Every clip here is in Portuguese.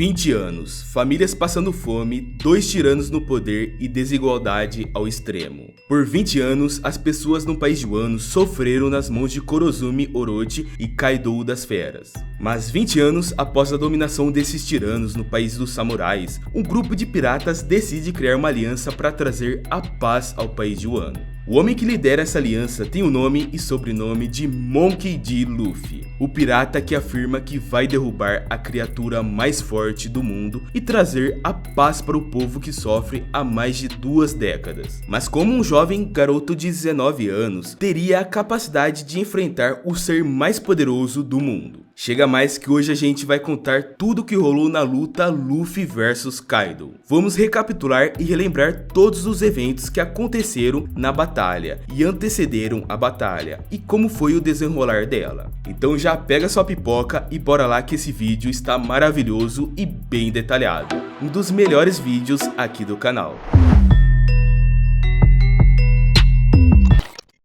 20 anos, famílias passando fome, 2 tiranos no poder e desigualdade ao extremo. Por 20 anos, as pessoas no país de Wano sofreram nas mãos de Kurozumi Orochi e Kaido das Feras. Mas 20 anos após a dominação desses tiranos no país dos samurais, um grupo de piratas decide criar uma aliança para trazer a paz ao país de Wano. O homem que lidera essa aliança tem o nome e sobrenome de Monkey D. Luffy, o pirata que afirma que vai derrubar a criatura mais forte do mundo e trazer a paz para o povo que sofre há mais de 2 décadas. Mas como um jovem garoto de 19 anos teria a capacidade de enfrentar o ser mais poderoso do mundo? Chega mais que hoje a gente vai contar tudo o que rolou na luta Luffy vs Kaido. Vamos recapitular e relembrar todos os eventos que aconteceram na batalha e antecederam a batalha e como foi o desenrolar dela. Então já pega sua pipoca e bora lá que esse vídeo está maravilhoso e bem detalhado. Um dos melhores vídeos aqui do canal.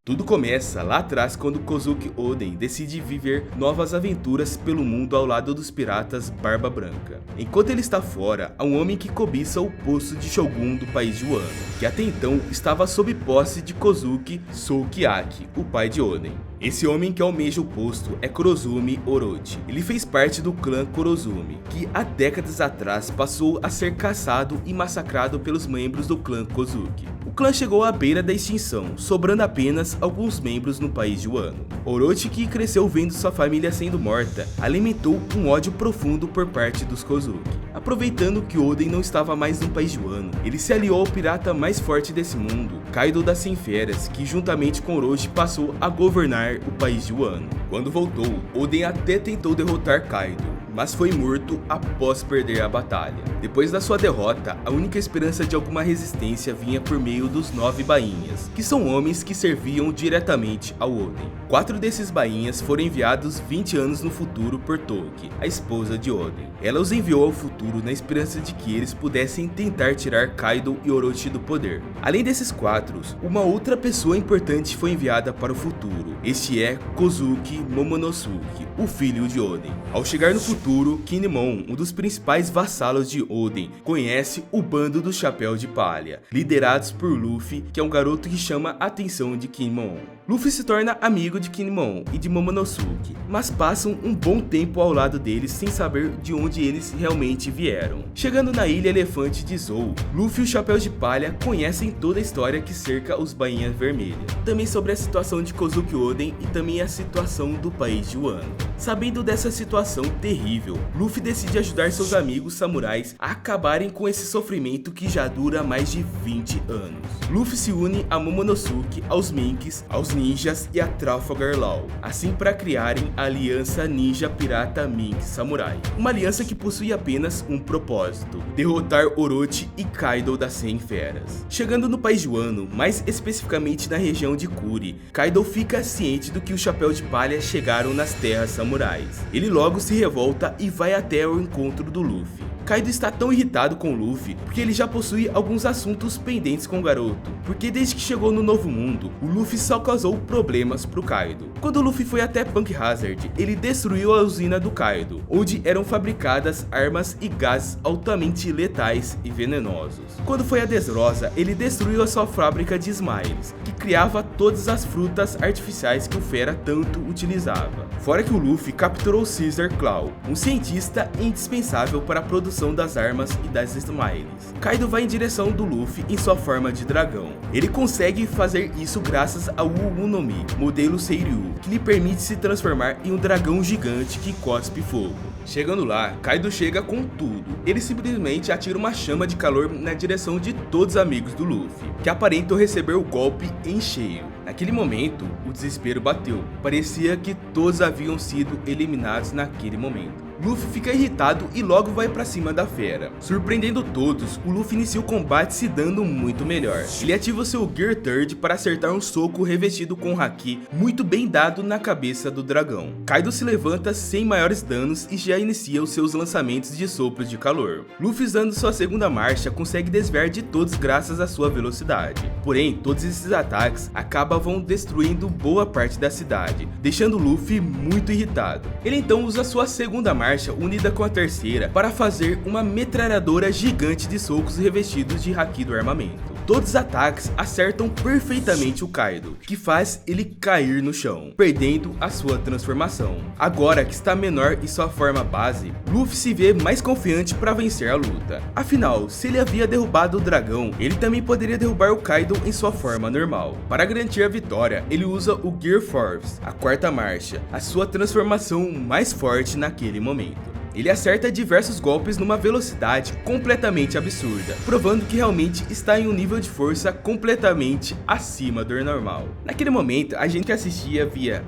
Tudo começa lá atrás quando Kozuki Oden decide viver novas aventuras pelo mundo ao lado dos piratas Barba Branca. Enquanto ele está fora, há um homem que cobiça o posto de Shogun do país de Wano, que até então estava sob posse de Kozuki Sukiyaki, o pai de Oden. Esse homem que almeja o posto é Kurozumi Orochi. Ele fez parte do clã Kurozumi, que há décadas atrás passou a ser caçado e massacrado pelos membros do clã Kozuki. O clã chegou à beira da extinção, sobrando apenas alguns membros no país de Wano. Orochi, que cresceu vendo sua família sendo morta, alimentou um ódio profundo por parte dos Kozuki. Aproveitando que Oden não estava mais no país de Wano, ele se aliou ao pirata mais forte desse mundo, Kaido das 100 Feras, que juntamente com Orochi passou a governar o país de Wano. Quando voltou, Oden até tentou derrotar Kaido, mas foi morto após perder a batalha. Depois da sua derrota, a única esperança de alguma resistência vinha por meio dos 9 bainhas, que são homens que serviam diretamente ao Oden. 4 desses bainhas foram enviados 20 anos no futuro por Toki, a esposa de Oden. Ela os enviou ao futuro na esperança de que eles pudessem tentar tirar Kaido e Orochi do poder. Além desses 4, uma outra pessoa importante foi enviada para o futuro. Este é Kozuki Momonosuke, o filho de Oden. Ao chegar no futuro, Kinemon, um dos principais vassalos de Oden, conhece o bando do Chapéu de Palha, liderados por Luffy, que é um garoto que chama a atenção de Kinemon. Luffy se torna amigo de Kinemon e de Momonosuke, mas passam um bom tempo ao lado deles sem saber de onde eles realmente vieram. Chegando na ilha Elefante de Zou, Luffy e o Chapéu de Palha conhecem toda a história que cerca os Bainhas Vermelhas, também sobre a situação de Kozuki Oden e também a situação do país de Wano. Sabendo dessa situação terrível, Luffy decide ajudar seus amigos samurais a acabarem com esse sofrimento que já dura mais de 20 anos. Luffy se une a Momonosuke, aos Minks, aos ninjas e a Trafalgar Law, assim para criarem a Aliança Ninja Pirata Mink Samurai. Uma aliança que possui apenas um propósito: derrotar Orochi e Kaido das 100 Feras. Chegando no país de Wano, mais especificamente na região de Kuri, Kaido fica ciente do que o Chapéu de Palha chegaram nas terras samurais. Ele logo se revolta e vai até o encontro do Luffy. Kaido está tão irritado com Luffy porque ele já possui alguns assuntos pendentes com o garoto, porque desde que chegou no novo mundo, o Luffy só causou problemas pro Kaido. Quando o Luffy foi até Punk Hazard, ele destruiu a usina do Kaido, onde eram fabricadas armas e gases altamente letais e venenosos. Quando foi a Dressrosa, ele destruiu a sua fábrica de Smiles, que criava todas as frutas artificiais que o Fera tanto utilizava. Fora que o Luffy capturou Caesar Claw, um cientista indispensável para a produção das armas e das Smiles. Kaido vai em direção do Luffy em sua forma de dragão. Ele consegue fazer isso graças ao Unomi, modelo Seiryu, que lhe permite se transformar em um dragão gigante que cospe fogo. Chegando lá, Kaido chega com tudo. Ele simplesmente atira uma chama de calor na direção de todos os amigos do Luffy, que aparentam receber o golpe em cheio. Naquele momento, o desespero bateu. Parecia que todos haviam sido eliminados naquele momento. Luffy fica irritado e logo vai pra cima da fera. Surpreendendo todos, o Luffy inicia o combate se dando muito melhor. Ele ativa seu Gear Third para acertar um soco revestido com Haki muito bem dado na cabeça do dragão. Kaido se levanta sem maiores danos e já inicia os seus lançamentos de sopros de calor. Luffy, usando sua segunda marcha, consegue desviar de todos graças à sua velocidade. Porém, todos esses ataques acabam destruindo boa parte da cidade, deixando Luffy muito irritado. Ele então usa sua segunda marcha marcha unida com a terceira para fazer uma metralhadora gigante de socos revestidos de haki do armamento. Todos os ataques acertam perfeitamente o Kaido, que faz ele cair no chão, perdendo a sua transformação. Agora que está menor em sua forma base, Luffy se vê mais confiante para vencer a luta. Afinal, se ele havia derrubado o dragão, ele também poderia derrubar o Kaido em sua forma normal. Para garantir a vitória, ele usa o Gear Force, a quarta marcha, a sua transformação mais forte naquele momento. Ele acerta diversos golpes numa velocidade completamente absurda, provando que realmente está em um nível de força completamente acima do normal. Naquele momento, a gente que assistia via,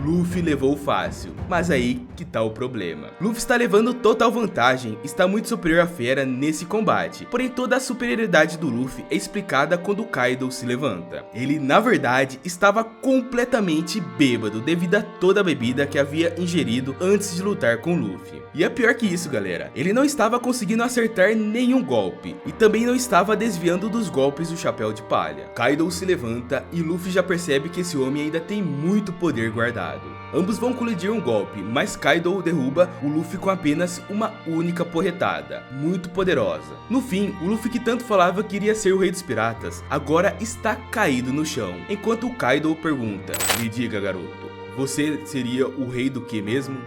Luffy levou fácil, mas aí que tá o problema. Luffy está levando total vantagem, está muito superior à Fera nesse combate, porém toda a superioridade do Luffy é explicada quando o Kaido se levanta. Ele, na verdade, estava completamente bêbado devido a toda a bebida que havia ingerido antes de lutar com Luffy. E é pior que isso, galera, ele não estava conseguindo acertar nenhum golpe, e também não estava desviando dos golpes do Chapéu de Palha. Kaido se levanta e Luffy já percebe que esse homem ainda tem muito poder guardado. Ambos vão colidir um golpe, mas Kaido derruba o Luffy com apenas uma única porretada, muito poderosa. No fim, o Luffy que tanto falava que iria ser o rei dos piratas, agora está caído no chão, enquanto o Kaido pergunta: "Me diga, garoto, você seria o rei do que mesmo?"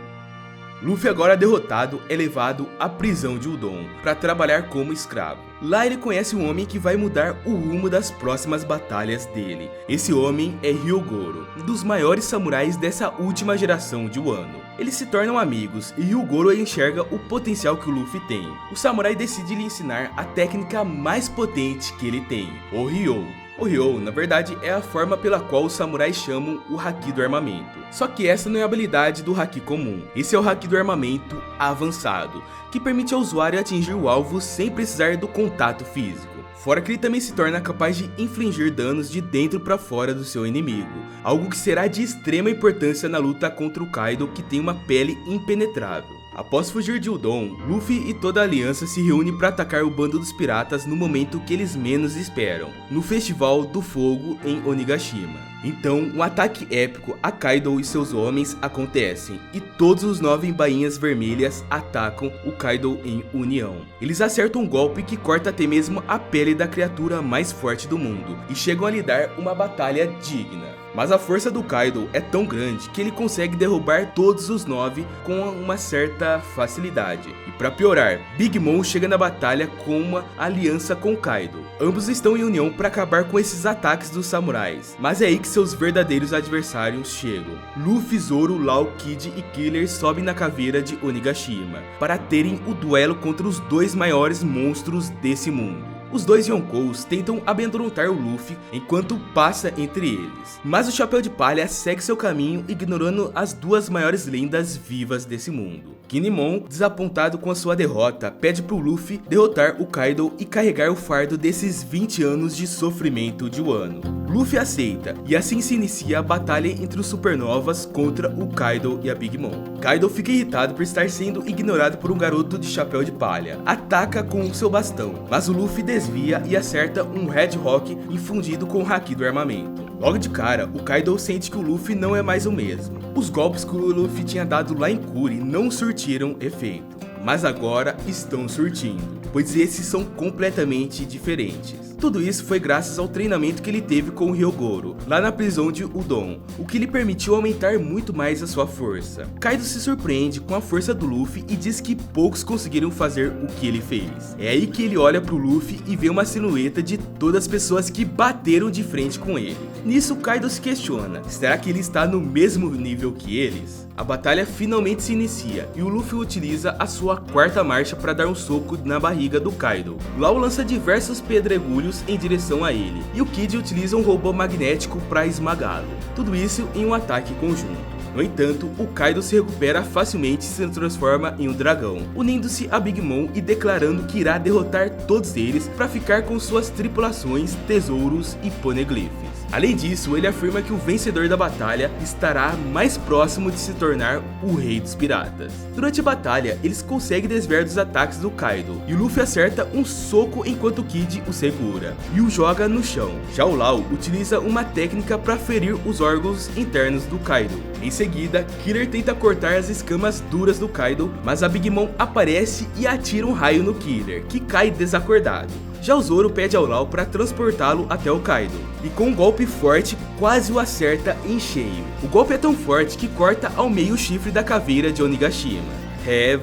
Luffy, agora derrotado, é levado à prisão de Udon para trabalhar como escravo. Lá ele conhece um homem que vai mudar o rumo das próximas batalhas dele. Esse homem é Hyogoro, um dos maiores samurais dessa última geração de Wano. Eles se tornam amigos e Hyogoro enxerga o potencial que o Luffy tem. O samurai decide lhe ensinar a técnica mais potente que ele tem, o Ryou. O Ryou, na verdade, é a forma pela qual os samurais chamam o haki do armamento. Só que essa não é a habilidade do haki comum. Esse é o haki do armamento avançado, que permite ao usuário atingir o alvo sem precisar do contato físico. Fora que ele também se torna capaz de infligir danos de dentro para fora do seu inimigo, algo que será de extrema importância na luta contra o Kaido, que tem uma pele impenetrável. Após fugir de Udon, Luffy e toda a aliança se reúne para atacar o bando dos piratas no momento que eles menos esperam, no Festival do Fogo em Onigashima. Então, um ataque épico a Kaido e seus homens acontecem, e todos os 9 bainhas vermelhas atacam o Kaido em união. Eles acertam um golpe que corta até mesmo a pele da criatura mais forte do mundo, e chegam a lhe dar uma batalha digna. Mas a força do Kaido é tão grande que ele consegue derrubar todos os 9 com uma certa facilidade. E para piorar, Big Mom chega na batalha com uma aliança com Kaido. Ambos estão em união para acabar com esses ataques dos samurais, mas é aí que seus verdadeiros adversários chegam. Luffy, Zoro, Law, Kid e Killer sobem na caveira de Onigashima para terem o duelo contra os 2 maiores monstros desse mundo. Os 2 Yonkous tentam amedrontar o Luffy enquanto passa entre eles, mas o Chapéu de Palha segue seu caminho ignorando as 2 maiores lendas vivas desse mundo. Kinemon, desapontado com a sua derrota, pede pro Luffy derrotar o Kaido e carregar o fardo desses 20 anos de sofrimento de Wano. Luffy aceita, e assim se inicia a batalha entre os Supernovas contra o Kaido e a Big Mom. Kaido fica irritado por estar sendo ignorado por um garoto de chapéu de palha. Ataca com o seu bastão, mas o Luffy desvia e acerta um Red Rock infundido com o haki do armamento. Logo de cara, o Kaido sente que o Luffy não é mais o mesmo. Os golpes que o Luffy tinha dado lá em Kuri não surtiram efeito, mas agora estão surtindo, pois esses são completamente diferentes. Tudo isso foi graças ao treinamento que ele teve com o Hyogoro, lá na prisão de Udon, o que lhe permitiu aumentar muito mais a sua força. Kaido se surpreende com a força do Luffy e diz que poucos conseguiram fazer o que ele fez. É aí que ele olha pro Luffy e vê uma silhueta de todas as pessoas que bateram de frente com ele. Nisso, Kaido se questiona, será que ele está no mesmo nível que eles? A batalha finalmente se inicia e o Luffy utiliza a sua quarta marcha para dar um soco na barriga do Kaido. Lau lança diversos pedregulhos em direção a ele e o Kid utiliza um robô magnético para esmagá-lo. Tudo isso em um ataque conjunto. No entanto, o Kaido se recupera facilmente e se transforma em um dragão, unindo-se a Big Mom e declarando que irá derrotar todos eles para ficar com suas tripulações, tesouros e poneglyphs. Além disso, ele afirma que o vencedor da batalha estará mais próximo de se tornar o rei dos piratas. Durante a batalha, eles conseguem desviar dos ataques do Kaido, e o Luffy acerta um soco enquanto o Kid o segura e o joga no chão. Já o Law utiliza uma técnica para ferir os órgãos internos do Kaido. Em seguida, Killer tenta cortar as escamas duras do Kaido, mas a Big Mom aparece e atira um raio no Killer, que cai desacordado. Já o Zoro pede ao Law para transportá-lo até o Kaido, e com um golpe forte quase o acerta em cheio. O golpe é tão forte que corta ao meio o chifre da caveira de Onigashima.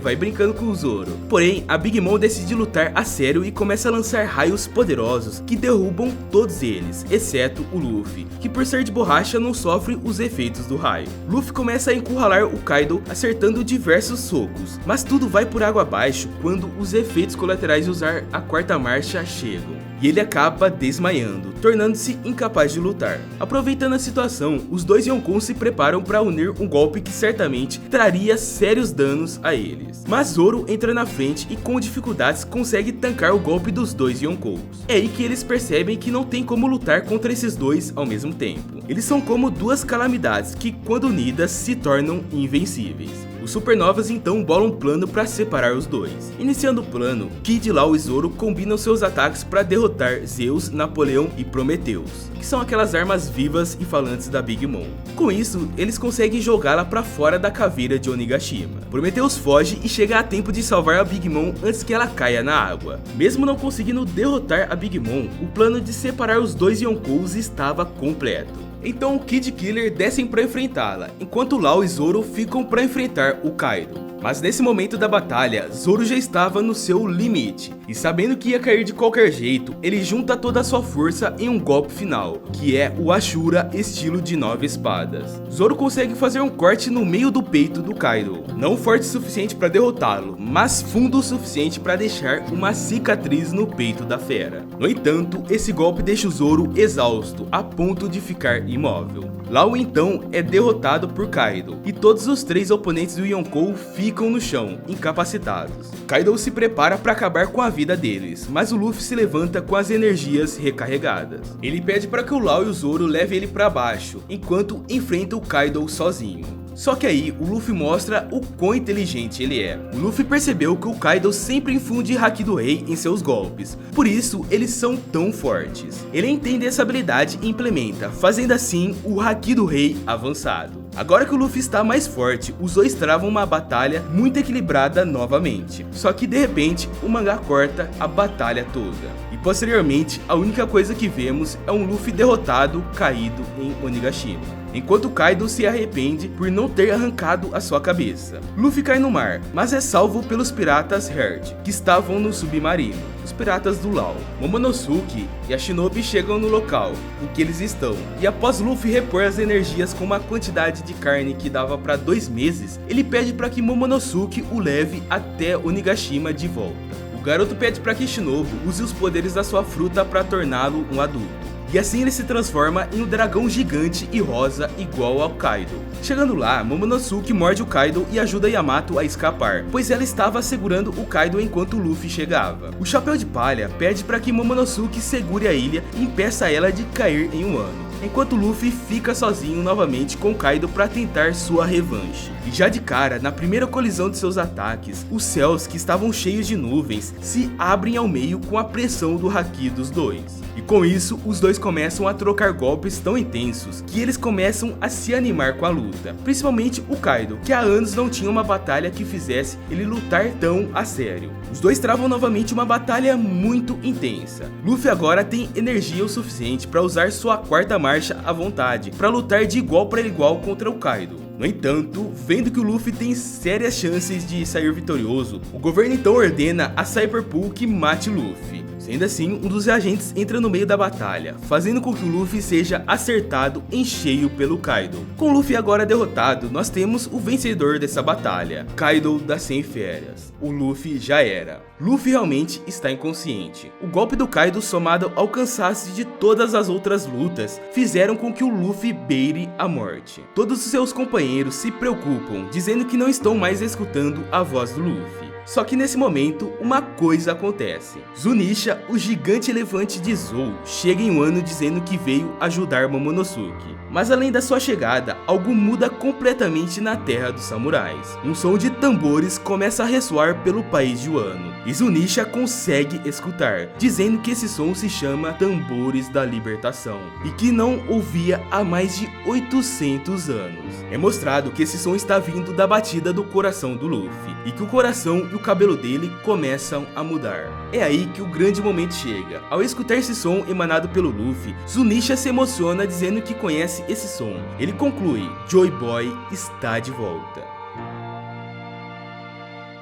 Vai brincando com o Zoro. Porém, a Big Mom decide lutar a sério e começa a lançar raios poderosos que derrubam todos eles, exceto o Luffy, que por ser de borracha não sofre os efeitos do raio. Luffy começa a encurralar o Kaido, acertando diversos socos, mas tudo vai por água abaixo quando os efeitos colaterais de usar a quarta marcha chegam, e ele acaba desmaiando, tornando-se incapaz de lutar. Aproveitando a situação, os dois Yonkous se preparam para unir um golpe que certamente traria sérios danos a eles. Mas Zoro entra na frente e com dificuldades consegue tancar o golpe dos dois Yonkous. É aí que eles percebem que não tem como lutar contra esses dois ao mesmo tempo. Eles são como duas calamidades que, quando unidas, se tornam invencíveis. Os Supernovas então bolam um plano para separar os dois. Iniciando o plano, Kid, Law e Zoro combinam seus ataques para derrotar Zeus, Napoleão e Prometheus, que são aquelas armas vivas e falantes da Big Mom. Com isso, eles conseguem jogá-la para fora da caveira de Onigashima. Prometheus foge e chega a tempo de salvar a Big Mom antes que ela caia na água. Mesmo não conseguindo derrotar a Big Mom, o plano de separar os dois Yonkous estava completo. Então o Kid e Killer descem para enfrentá-la, enquanto Law e Zoro ficam para enfrentar o Kaido. Mas nesse momento da batalha, Zoro já estava no seu limite, e sabendo que ia cair de qualquer jeito, ele junta toda a sua força em um golpe final, que é o Ashura estilo de 9 espadas. Zoro consegue fazer um corte no meio do peito do Kaido, não forte o suficiente para derrotá-lo, mas fundo o suficiente para deixar uma cicatriz no peito da fera. No entanto, esse golpe deixa o Zoro exausto, a ponto de ficar imóvel. Law então é derrotado por Kaido, e todos os 3 oponentes do Yonkou ficam no chão, incapacitados. Kaido se prepara para acabar com a vida deles, mas o Luffy se levanta com as energias recarregadas. Ele pede para que o Law e o Zoro levem ele para baixo, enquanto enfrenta o Kaido sozinho. Só que aí, o Luffy mostra o quão inteligente ele é. O Luffy percebeu que o Kaido sempre infunde Haki do Rei em seus golpes, por isso eles são tão fortes. Ele entende essa habilidade e implementa, fazendo assim o Haki do Rei avançado. Agora que o Luffy está mais forte, os dois travam uma batalha muito equilibrada novamente. Só que de repente, o mangá corta a batalha toda. E posteriormente, a única coisa que vemos é um Luffy derrotado, caído em Onigashima, enquanto Kaido se arrepende por não ter arrancado a sua cabeça. Luffy cai no mar, mas é salvo pelos piratas Heart, que estavam no submarino, os piratas do Law. Momonosuke e a Shinobi chegam no local em que eles estão, e após Luffy repor as energias com uma quantidade de carne que dava para 2 meses, ele pede para que Momonosuke o leve até Onigashima de volta. O garoto pede para que Shinobu use os poderes da sua fruta para torná-lo um adulto. E assim ele se transforma em um dragão gigante e rosa igual ao Kaido. Chegando lá, Momonosuke morde o Kaido e ajuda Yamato a escapar, pois ela estava segurando o Kaido enquanto o Luffy chegava. O Chapéu de Palha pede para que Momonosuke segure a ilha e impeça ela de cair em um ano, enquanto Luffy fica sozinho novamente com Kaido para tentar sua revanche. E já de cara, na primeira colisão de seus ataques, os céus, que estavam cheios de nuvens, se abrem ao meio com a pressão do Haki dos dois. E com isso, os dois começam a trocar golpes tão intensos que eles começam a se animar com a luta. Principalmente o Kaido, que há anos não tinha uma batalha que fizesse ele lutar tão a sério. Os dois travam novamente uma batalha muito intensa. Luffy agora tem energia o suficiente para usar sua quarta marcha à vontade, para lutar de igual para igual contra o Kaido. No entanto, vendo que o Luffy tem sérias chances de sair vitorioso, o governo então ordena a Cyberpool que mate Luffy. Sendo assim, um dos agentes entra no meio da batalha, fazendo com que o Luffy seja acertado em cheio pelo Kaido. Com o Luffy agora derrotado, nós temos o vencedor dessa batalha, Kaido das 100 Férias. O Luffy já era. Luffy realmente está inconsciente. O golpe do Kaido, somado ao cansaço de todas as outras lutas, fizeram com que o Luffy beire a morte. Todos os seus companheiros se preocupam, dizendo que não estão mais escutando a voz do Luffy. Só que nesse momento, uma coisa acontece. Zunisha, o gigante elefante de Zou, chega em Wano dizendo que veio ajudar Momonosuke. Mas além da sua chegada, algo muda completamente na terra dos samurais. Um som de tambores começa a ressoar pelo país de Wano, e Zunisha consegue escutar, dizendo que esse som se chama Tambores da Libertação, e que não ouvia há mais de 800 anos. É mostrado que esse som está vindo da batida do coração do Luffy, e que o coração e o cabelo dele começam a mudar. É aí que o grande momento chega. Ao escutar esse som emanado pelo Luffy, Zunisha se emociona dizendo que conhece esse som. Ele conclui: Joy Boy está de volta.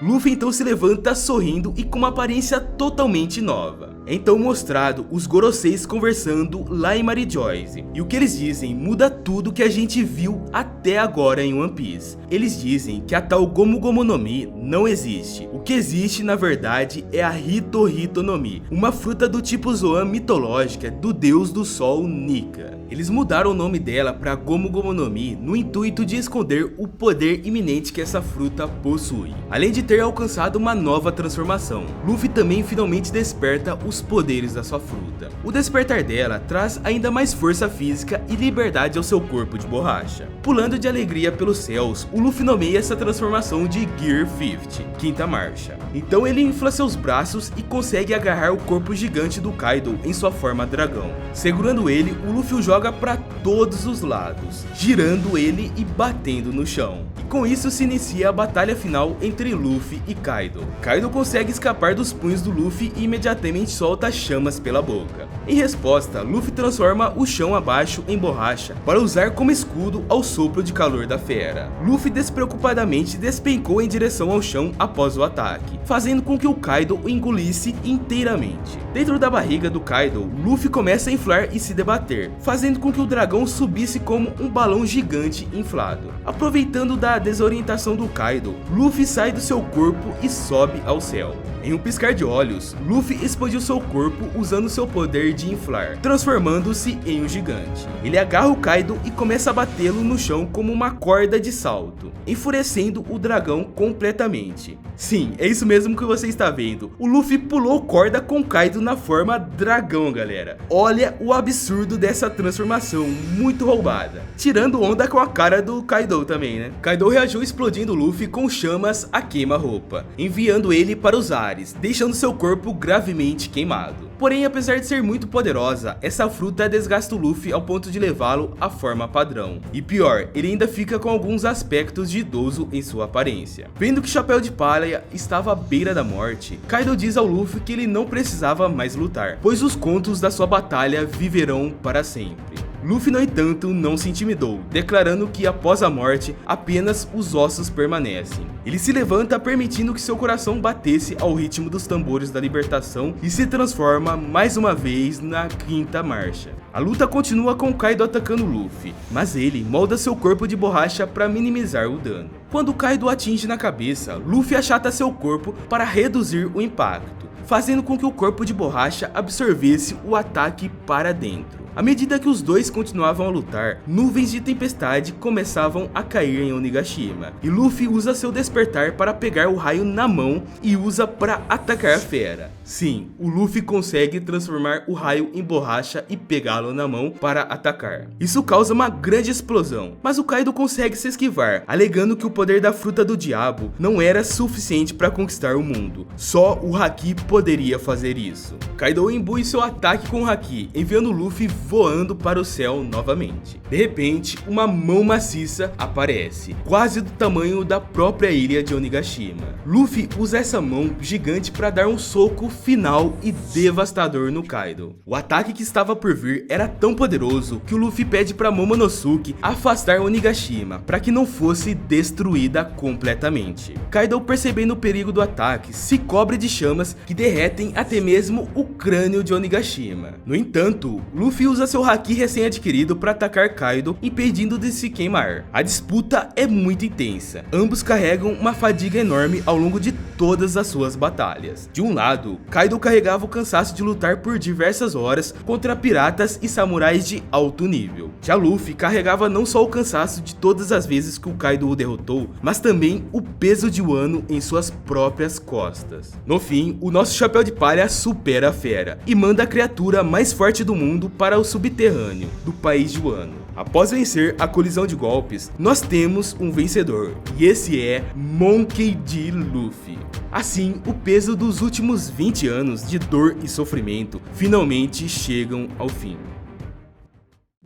Luffy então se levanta sorrindo e com uma aparência totalmente nova. É então mostrado os Goroseis conversando lá em Marijoice, e o que eles dizem muda tudo que a gente viu até agora em One Piece. Eles dizem que a tal Gomu Gomu no Mi não existe. O que existe na verdade é a Hito Hito no Mi, uma fruta do tipo Zoan mitológica do deus do sol Nika. Eles mudaram o nome dela para Gomu Gomu no Mi no intuito de esconder o poder iminente que essa fruta possui, além de ter alcançado uma nova transformação. Luffy também finalmente desperta os poderes da sua fruta. O despertar dela traz ainda mais força física e liberdade ao seu corpo de borracha. Pulando de alegria pelos céus, o Luffy nomeia essa transformação de Gear 50, quinta marcha. Então ele infla seus braços e consegue agarrar o corpo gigante do Kaido em sua forma dragão. Segurando ele, o Luffy o joga para todos os lados, girando ele e batendo no chão. E com isso se inicia a batalha final entre Luffy e Kaido. Kaido consegue escapar dos punhos do Luffy e imediatamente solta chamas pela boca. Em resposta, Luffy transforma o chão abaixo em borracha para usar como escudo ao sopro de calor da fera. Luffy despreocupadamente despencou em direção ao chão após o ataque, fazendo com que o Kaido o engolisse inteiramente. Dentro da barriga do Kaido, Luffy começa a inflar e se debater, fazendo com que o dragão subisse como um balão gigante inflado. Aproveitando da desorientação do Kaido, Luffy sai do seu corpo e sobe ao céu. Em um piscar de olhos, Luffy expandiu seu corpo usando seu poder de inflar, transformando-se em um gigante. Ele agarra o Kaido e começa a batê-lo no chão como uma corda de salto, enfurecendo o dragão completamente. Sim, é isso mesmo que você está vendo. O Luffy pulou corda com o Kaido na forma dragão, galera. Olha o absurdo dessa transformação, muito roubada. Tirando onda com a cara do Kaido também, né? Kaido reagiu explodindo o Luffy com chamas a queima-roupa, enviando ele para os ares, deixando seu corpo gravemente queimado. Porém, apesar de ser muito poderosa, essa fruta desgasta o Luffy ao ponto de levá-lo à forma padrão. E pior, ele ainda fica com alguns aspectos de idoso em sua aparência. Vendo que Chapéu de Palha estava à beira da morte, Kaido diz ao Luffy que ele não precisava mais lutar, pois os contos da sua batalha viverão para sempre. Luffy, no entanto, não se intimidou, declarando que após a morte, apenas os ossos permanecem. Ele se levanta permitindo que seu coração batesse ao ritmo dos tambores da libertação e se transforma mais uma vez na quinta marcha. A luta continua com Kaido atacando Luffy, mas ele molda seu corpo de borracha para minimizar o dano. Quando Kaido atinge na cabeça, Luffy achata seu corpo para reduzir o impacto, fazendo com que o corpo de borracha absorvesse o ataque para dentro. À medida que os dois continuavam a lutar, nuvens de tempestade começavam a cair em Onigashima, e Luffy usa seu despertar para pegar o raio na mão e usa para atacar a fera. Sim, o Luffy consegue transformar o raio em borracha e pegá-lo na mão para atacar. Isso causa uma grande explosão, mas o Kaido consegue se esquivar, alegando que o poder da fruta do diabo não era suficiente para conquistar o mundo. Só o Haki poderia fazer isso. Kaido imbui seu ataque com o Haki, enviando Luffy voando para o céu novamente. De repente, uma mão maciça aparece, quase do tamanho da própria ilha de Onigashima. Luffy usa essa mão gigante para dar um soco final e devastador no Kaido. O ataque que estava por vir era tão poderoso que o Luffy pede para Momonosuke afastar Onigashima para que não fosse destruída completamente. Kaido, percebendo o perigo do ataque, se cobre de chamas que derretem até mesmo o crânio de Onigashima. No entanto, Luffy usa seu Haki recém-adquirido para atacar Kaido, impedindo de se queimar. A disputa é muito intensa. Ambos carregam uma fadiga enorme ao longo de todas as suas batalhas. De um lado, Kaido carregava o cansaço de lutar por diversas horas contra piratas e samurais de alto nível. Já Luffy carregava não só o cansaço de todas as vezes que o Kaido o derrotou, mas também o peso de Wano em suas próprias costas. No fim, o nosso Chapéu de Palha supera a fera e manda a criatura mais forte do mundo para o subterrâneo do país de Wano. Após vencer a colisão de golpes, nós temos um vencedor, e esse é Monkey D. Luffy. Assim, o peso dos últimos 20 anos de dor e sofrimento finalmente chegam ao fim.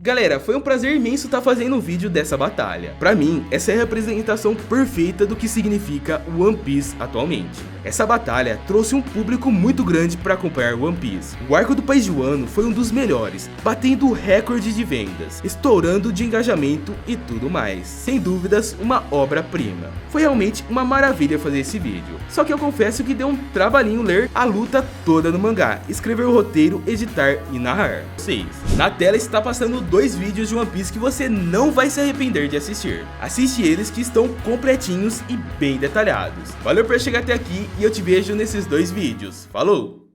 Galera, foi um prazer imenso estar fazendo um vídeo dessa batalha. Pra mim, essa é a representação perfeita do que significa One Piece atualmente. Essa batalha trouxe um público muito grande para acompanhar One Piece. O arco do país de Wano foi um dos melhores, batendo o recorde de vendas, estourando de engajamento e tudo mais. Sem dúvidas, uma obra-prima. Foi realmente uma maravilha fazer esse vídeo. Só que eu confesso que deu um trabalhinho ler a luta toda no mangá, escrever o roteiro, editar e narrar. Na tela está passando 2 vídeos de One Piece que você não vai se arrepender de assistir. Assiste eles que estão completinhos e bem detalhados. Valeu por chegar até aqui e eu te vejo nesses 2 vídeos. Falou!